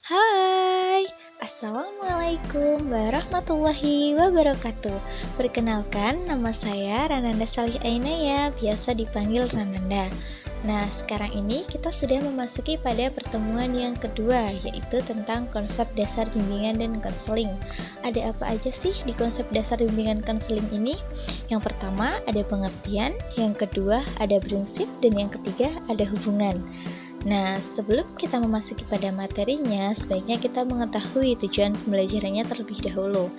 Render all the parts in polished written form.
Hai, Assalamualaikum warahmatullahi wabarakatuh. Perkenalkan, nama saya Rananda Salih Ainaya, biasa dipanggil Rananda. Nah, sekarang ini kita sudah memasuki pada pertemuan yang kedua, yaitu tentang konsep dasar bimbingan dan konseling. Ada apa aja sih di konsep dasar bimbingan konseling ini? Yang pertama, ada pengertian, yang kedua, ada prinsip, dan yang ketiga, ada hubungan. Nah, sebelum kita memasuki pada materinya, sebaiknya kita mengetahui tujuan pembelajarannya terlebih dahulu.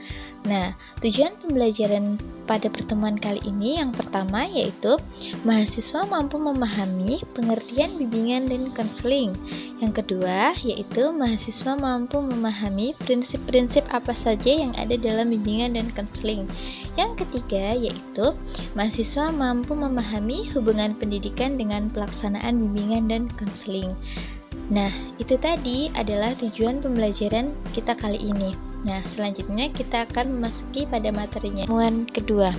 Nah, tujuan pembelajaran pada pertemuan kali ini yang pertama yaitu mahasiswa mampu memahami pengertian bimbingan dan konseling. Yang kedua yaitu mahasiswa mampu memahami prinsip-prinsip apa saja yang ada dalam bimbingan dan konseling. Yang ketiga yaitu mahasiswa mampu memahami hubungan pendidikan dengan pelaksanaan bimbingan dan konseling. Nah, itu tadi adalah tujuan pembelajaran kita kali ini. Nah, selanjutnya kita akan memasuki pada materinya. Pertemuan kedua.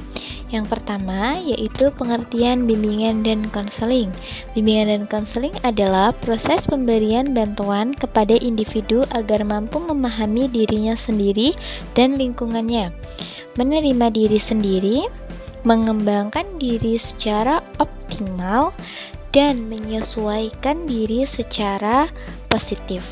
Yang pertama yaitu pengertian bimbingan dan konseling. Bimbingan dan konseling adalah proses pemberian bantuan kepada individu agar mampu memahami dirinya sendiri dan lingkungannya, menerima diri sendiri, mengembangkan diri secara optimal, dan menyesuaikan diri secara positif.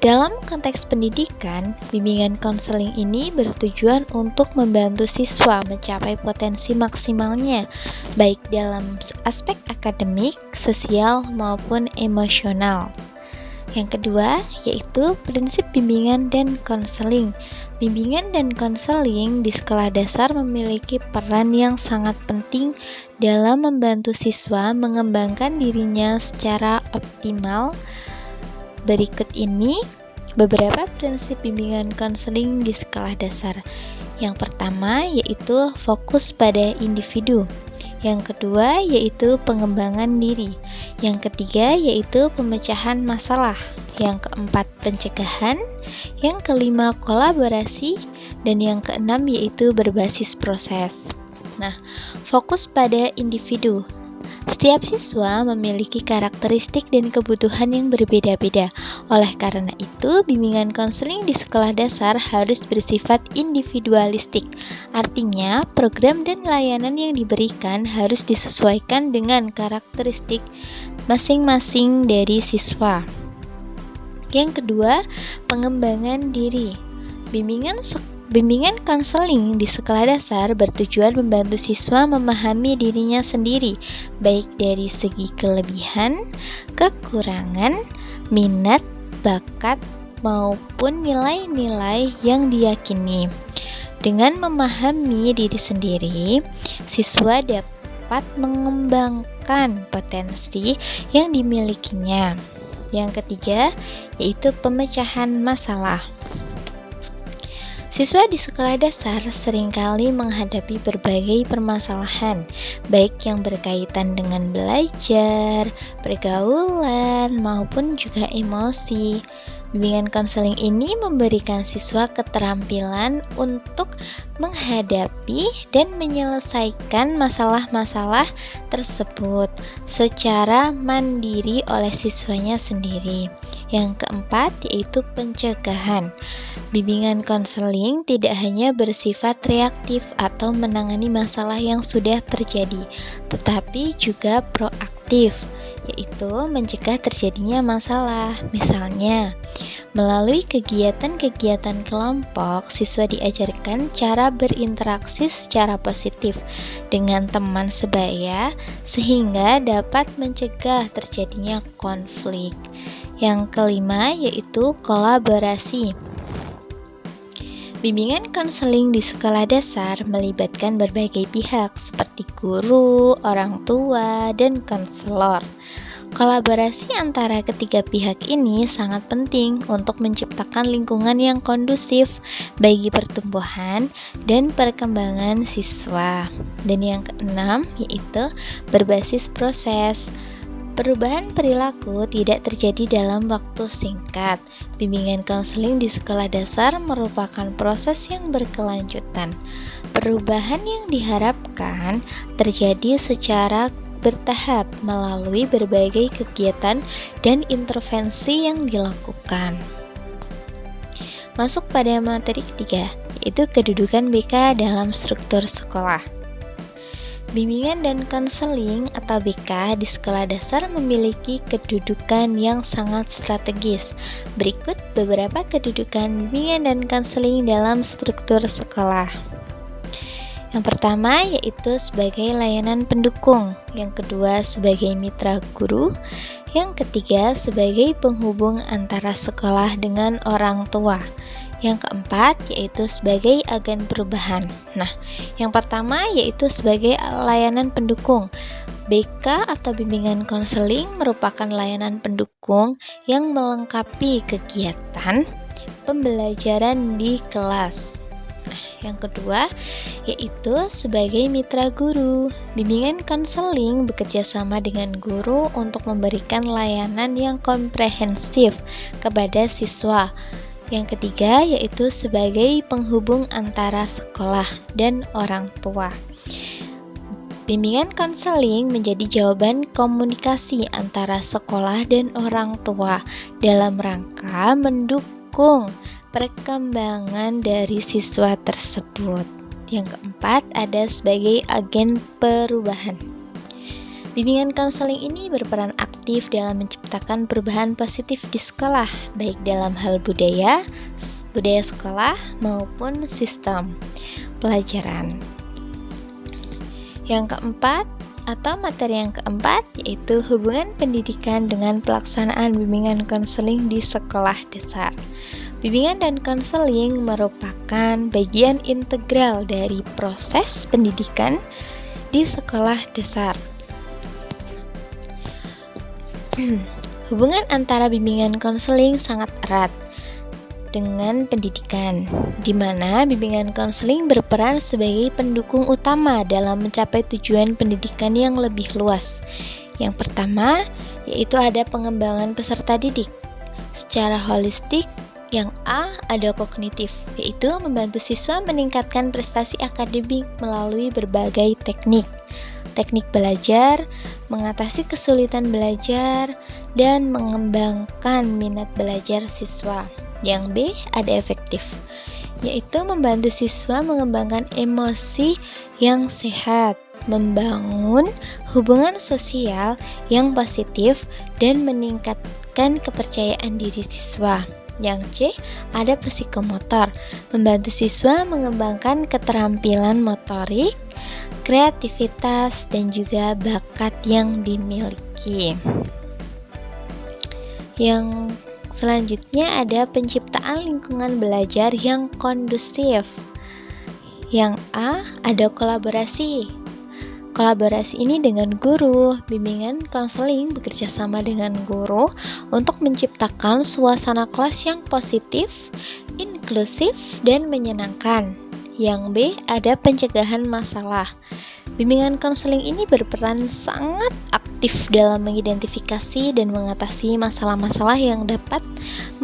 Dalam konteks pendidikan, bimbingan konseling ini bertujuan untuk membantu siswa mencapai potensi maksimalnya, baik dalam aspek akademik, sosial, maupun emosional. Yang kedua, yaitu prinsip bimbingan dan konseling. Bimbingan dan konseling di sekolah dasar memiliki peran yang sangat penting dalam membantu siswa mengembangkan dirinya secara optimal. Berikut ini beberapa prinsip bimbingan konseling di sekolah dasar. Yang pertama yaitu fokus pada individu. Yang kedua yaitu pengembangan diri. Yang ketiga yaitu pemecahan masalah. Yang keempat pencegahan. Yang kelima kolaborasi. Dan yang keenam yaitu berbasis proses. Nah, fokus pada individu. Setiap siswa memiliki karakteristik dan kebutuhan yang berbeda-beda. Oleh karena itu, bimbingan konseling di sekolah dasar harus bersifat individualistik. Artinya, program dan layanan yang diberikan harus disesuaikan dengan karakteristik masing-masing dari siswa. Yang kedua, pengembangan diri. Bimbingan konseling di sekolah dasar bertujuan membantu siswa memahami dirinya sendiri, baik dari segi kelebihan, kekurangan, minat, bakat, maupun nilai-nilai yang diyakini. Dengan memahami diri sendiri, siswa dapat mengembangkan potensi yang dimilikinya. Yang ketiga, yaitu pemecahan masalah. Siswa di sekolah dasar seringkali menghadapi berbagai permasalahan, baik yang berkaitan dengan belajar, pergaulan, maupun juga emosi. Bimbingan konseling ini memberikan siswa keterampilan untuk menghadapi dan menyelesaikan masalah-masalah tersebut secara mandiri oleh siswanya sendiri. Yang keempat yaitu pencegahan. Bimbingan konseling tidak hanya bersifat reaktif atau menangani masalah yang sudah terjadi, tetapi juga proaktif, yaitu mencegah terjadinya masalah. Misalnya, melalui kegiatan-kegiatan kelompok, siswa diajarkan cara berinteraksi secara positif dengan teman sebaya sehingga dapat mencegah terjadinya konflik. Yang kelima yaitu kolaborasi. Bimbingan konseling di sekolah dasar melibatkan berbagai pihak seperti guru, orang tua, dan konselor. Kolaborasi antara ketiga pihak ini sangat penting untuk menciptakan lingkungan yang kondusif bagi pertumbuhan dan perkembangan siswa. Dan yang keenam yaitu berbasis proses. Perubahan perilaku tidak terjadi dalam waktu singkat. Bimbingan konseling di sekolah dasar merupakan proses yang berkelanjutan. Perubahan yang diharapkan terjadi secara bertahap melalui berbagai kegiatan dan intervensi yang dilakukan. Masuk pada materi ketiga, yaitu kedudukan BK dalam struktur sekolah. Bimbingan dan konseling atau BK di sekolah dasar memiliki kedudukan yang sangat strategis. Berikut beberapa kedudukan bimbingan dan konseling dalam struktur sekolah. Yang pertama yaitu sebagai layanan pendukung, yang kedua sebagai mitra guru, yang ketiga sebagai penghubung antara sekolah dengan orang tua, yang keempat yaitu sebagai agen perubahan. Nah, yang pertama yaitu sebagai layanan pendukung. BK atau bimbingan konseling merupakan layanan pendukung yang melengkapi kegiatan pembelajaran di kelas. Yang kedua, yaitu sebagai mitra guru. Bimbingan konseling bekerja sama dengan guru untuk memberikan layanan yang komprehensif kepada siswa. Yang ketiga, yaitu sebagai penghubung antara sekolah dan orang tua. Bimbingan konseling menjadi jawaban komunikasi antara sekolah dan orang tua dalam rangka mendukung perkembangan dari siswa tersebut. Yang keempat, ada sebagai agen perubahan. Bimbingan konseling ini berperan aktif dalam menciptakan perubahan positif di sekolah, baik dalam hal budaya sekolah maupun sistem pelajaran. Yang keempat, atau materi yang keempat, yaitu hubungan pendidikan dengan pelaksanaan bimbingan konseling di sekolah dasar. Bimbingan dan konseling merupakan bagian integral dari proses pendidikan di sekolah dasar. Hubungan antara bimbingan konseling sangat erat dengan pendidikan, di mana bimbingan konseling berperan sebagai pendukung utama dalam mencapai tujuan pendidikan yang lebih luas. Yang pertama, yaitu ada pengembangan peserta didik secara holistik. Yang A, ada kognitif, yaitu membantu siswa meningkatkan prestasi akademik melalui berbagai teknik belajar, mengatasi kesulitan belajar, dan mengembangkan minat belajar siswa. Yang B, ada efektif, yaitu membantu siswa mengembangkan emosi yang sehat, membangun hubungan sosial yang positif, dan meningkatkan kepercayaan diri siswa. Yang C, ada psikomotor, membantu siswa mengembangkan keterampilan motorik, kreativitas, dan juga bakat yang dimiliki. Yang selanjutnya ada penciptaan lingkungan belajar yang kondusif. Yang A, ada kolaborasi. Kolaborasi ini dengan guru. Bimbingan konseling bekerja sama dengan guru untuk menciptakan suasana kelas yang positif, inklusif, dan menyenangkan. Yang B, ada pencegahan masalah. Bimbingan konseling ini berperan sangat aktif dalam mengidentifikasi dan mengatasi masalah-masalah yang dapat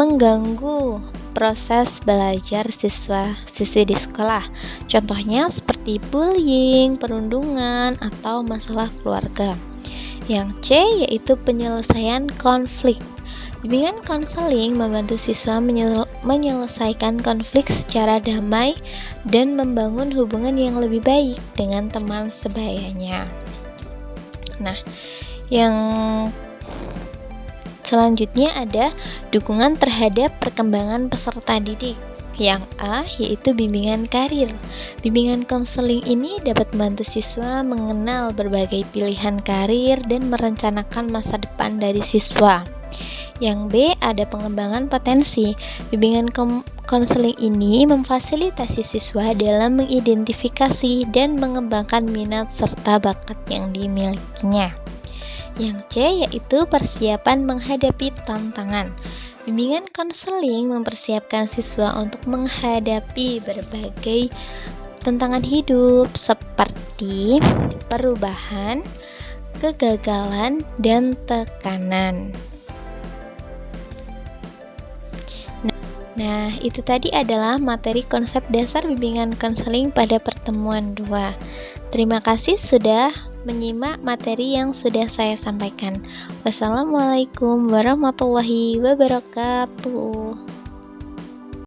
mengganggu proses belajar siswa-siswi di sekolah. Contohnya seperti bullying, perundungan, atau masalah keluarga. Yang C, yaitu penyelesaian konflik. Bimbingan konseling membantu siswa menyelesaikan konflik secara damai dan membangun hubungan yang lebih baik dengan teman sebayanya. Nah, yang selanjutnya ada dukungan terhadap perkembangan peserta didik. Yang A, yaitu bimbingan karir. Bimbingan konseling ini dapat membantu siswa mengenal berbagai pilihan karir dan merencanakan masa depan dari siswa. Yang B, ada pengembangan potensi. Bimbingan konseling ini memfasilitasi siswa dalam mengidentifikasi dan mengembangkan minat serta bakat yang dimilikinya. Yang C, yaitu persiapan menghadapi tantangan. Bimbingan konseling mempersiapkan siswa untuk menghadapi berbagai tantangan hidup seperti perubahan, kegagalan, dan tekanan. Nah, itu tadi adalah materi konsep dasar bimbingan konseling pada pertemuan 2. Terima kasih sudah menyimak materi yang sudah saya sampaikan. Wassalamualaikum warahmatullahi wabarakatuh.